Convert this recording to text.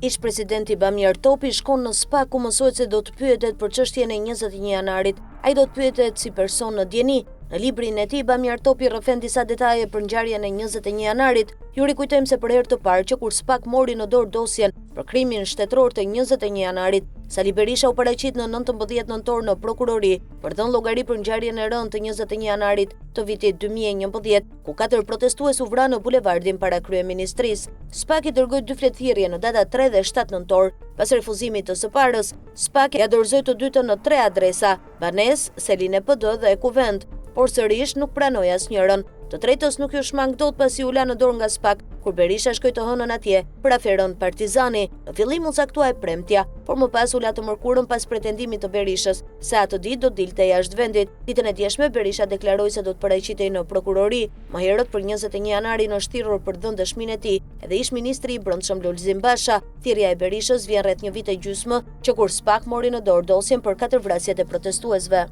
Ish-presidenti Bamjar Topi shkon në SPAK ku mësohet se do të pyetet për çështjen e 21 janarit. Ai do të pyetet si person në djeni. Në librin e tij Bamjar Topi rrëfen disa detaje për ngjarjen e 21 janarit. Ju rikujtojmë se për herë të parë që kur SPAK mori në dorë dosjen për krimin shtetëror të 21 janarit, Sali Berisha u paraqit në 19 nëntor në prokurori për dhënë llogari për ngjarjen e rënë të 21 janarit të vitit 2011, ku 4 protestues u vranë në bulevardin para kryeministrisë. SPAK i dërgoi 2 fletëthirrje në datat 3 dhe 7 nëntor. Pas refuzimit të së parës, SPAK ja dorëzoi të dytën në 3 adresa: Banes, Selin e PD dhe Kuvend, por sërish nuk pranoi asnjërin. Të tretës nuk ju shmang dot pasi u la në dorë nga SPAK, kur Berisha shkoi të hënën atje për aferën Partizani. Në fillim u caktuai premtja, por më pas u la të mërkurën pas pretendimit të Berishës se atë ditë do dilte jashtë vendit. Ditën e djeshme Berisha deklaroi se do të paraqitej në prokurori. Më herët për 21 janarin është thirrur për dhënë dëshminë e tij edhe ish-ministri i Brendshëm Lulzim Basha. Thirrja e Berishës vjen rreth një vit e gjysmë që kur SPAK mori në dorë dosjen për 4 vrasjet e protestuesve.